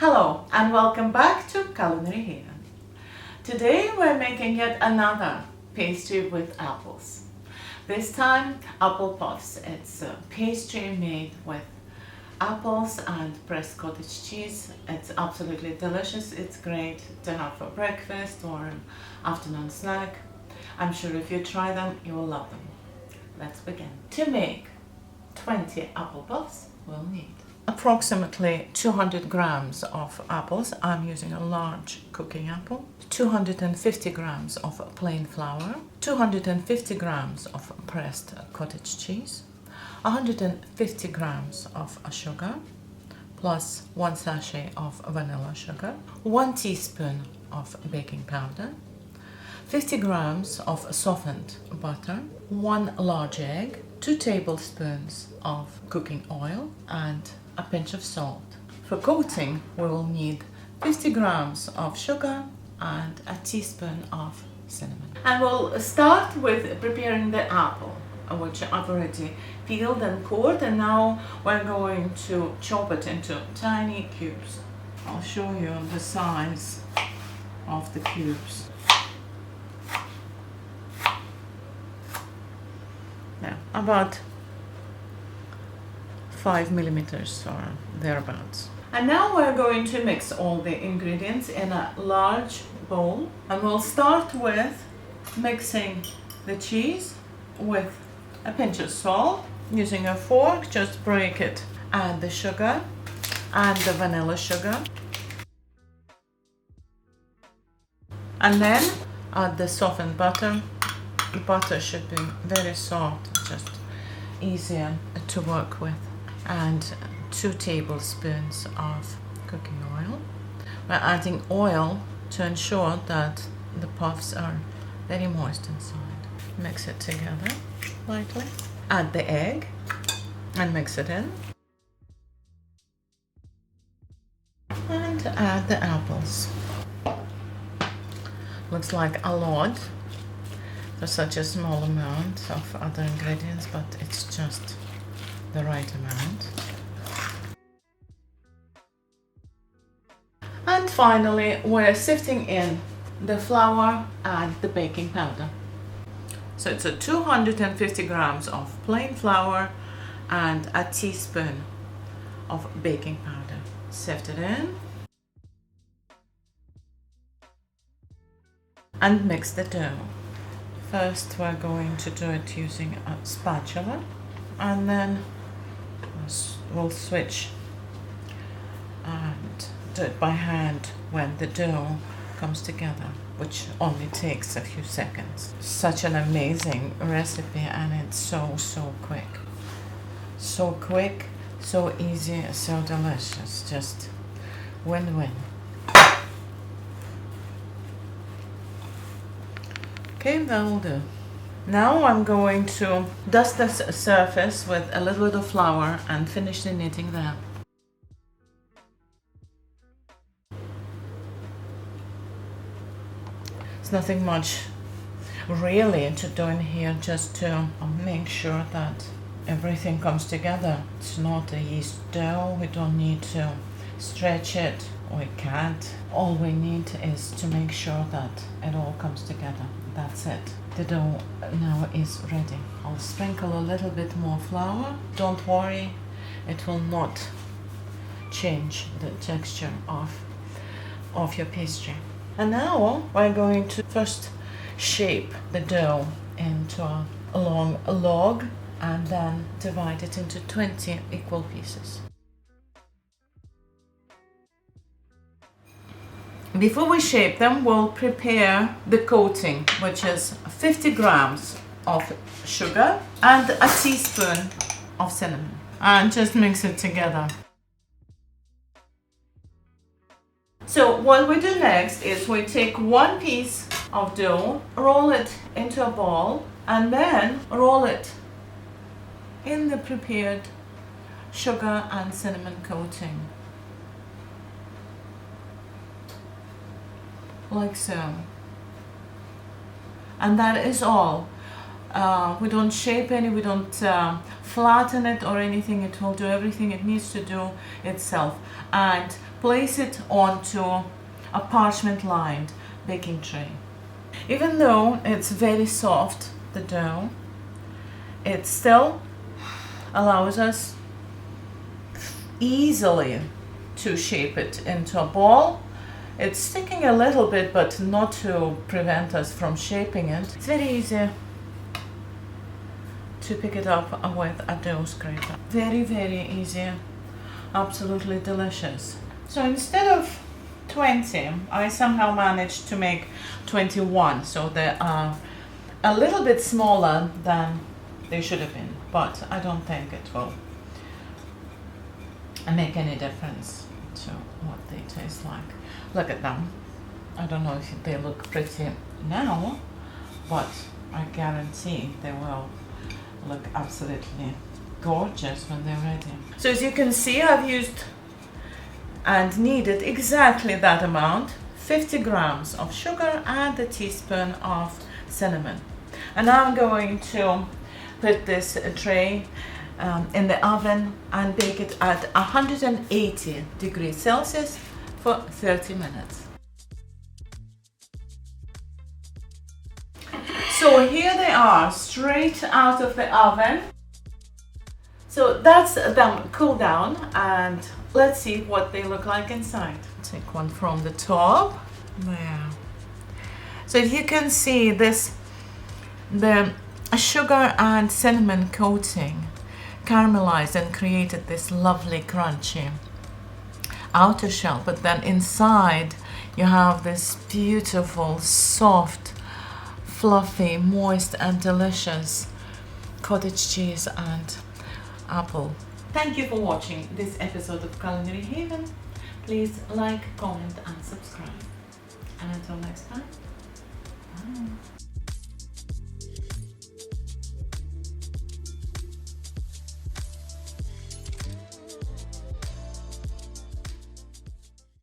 Hello and welcome back to Culinary here. Today we're making yet another pastry with apples. This time apple puffs. It's a pastry made with apples and pressed cottage cheese. It's absolutely delicious. It's great to have for breakfast or an afternoon snack. I'm sure if you try them, you will love them. Let's begin. To make 20 apple puffs, we'll need approximately 200 grams of apples. I'm using a large cooking apple. 250 grams of plain flour. 250 grams of pressed cottage cheese. 150 grams of sugar, plus 1 sachet of vanilla sugar. 1 teaspoon of baking powder. 50 grams of softened butter. 1 large egg. 2 tablespoons of cooking oil and a pinch of salt. For coating, we will need 50 grams of sugar and a teaspoon of cinnamon. And we'll start with preparing the apple, which I've already peeled and cored, and now we're going to chop it into tiny cubes. I'll show you the size of the cubes. Yeah, about 5 millimeters or thereabouts. And now we're going to mix all the ingredients in a large bowl, and we'll start with mixing the cheese with a pinch of salt. Using a fork, just break it. Add the sugar and the vanilla sugar, and then add the softened butter. The butter should be very soft, just easier to work with. And 2 tablespoons of cooking oil. We're adding oil to ensure that the puffs are very moist inside. Mix it together lightly. Add the egg and mix it in. And add the apples. Looks like a lot for such a small amount of other ingredients, but it's just the right amount. And finally, we're sifting in the flour and the baking powder. So it's 250 grams of plain flour and a teaspoon of baking powder. Sift it in and mix the dough. First, we're going to do it using a spatula, and then we'll switch and do it by hand when the dough comes together, which only takes a few seconds. Such an amazing recipe, and it's so quick. So quick, so easy, so delicious. Just win-win. Okay, that'll do. Now I'm going to dust this surface with a little bit of flour and finish the kneading there. It's nothing much really to do in here, just to make sure that everything comes together. It's not a yeast dough. We don't need to stretch it. We can't. All we need is to make sure that it all comes together. That's it. The dough now is ready. I'll sprinkle a little bit more flour. Don't worry, it will not change the texture of your pastry. And now we're going to first shape the dough into a long log and then divide it into 20 equal pieces. Before we shape them, we'll prepare the coating, which is 50 grams of sugar and a teaspoon of cinnamon. And just mix it together. So what we do next is we take 1 piece of dough, roll it into a ball, and then roll it in the prepared sugar and cinnamon coating. Like so. And that is all. We don't shape any, we don't flatten it or anything. It will do everything it needs to do itself. And place it onto a parchment lined baking tray. Even though it's very soft, the dough, it still allows us easily to shape it into a ball. It's sticking a little bit, but not to prevent us from shaping it. It's very easy to pick it up with a dough scraper. Very, very easy, absolutely delicious. So instead of 20, I somehow managed to make 21, so they are a little bit smaller than they should have been, but I don't think it will make any difference to what they taste like. Look at them. I don't know if they look pretty now, but I guarantee they will look absolutely gorgeous when they're ready. So as you can see, I've used and kneaded exactly that amount, 50 grams of sugar and a teaspoon of cinnamon. And now I'm going to put this tray in the oven and bake it at 180 degrees Celsius for 30 minutes. So here they are, straight out of the oven. So that's them cool down, and let's see what they look like inside. Take one from the top. There. So if you can see this, the sugar and cinnamon coating caramelized and created this lovely crunchy outer shell, but then inside you have this beautiful, soft, fluffy, moist and delicious cottage cheese and apple. Thank you for watching this episode of Culinary Haven. Please like, comment and subscribe. And until next time.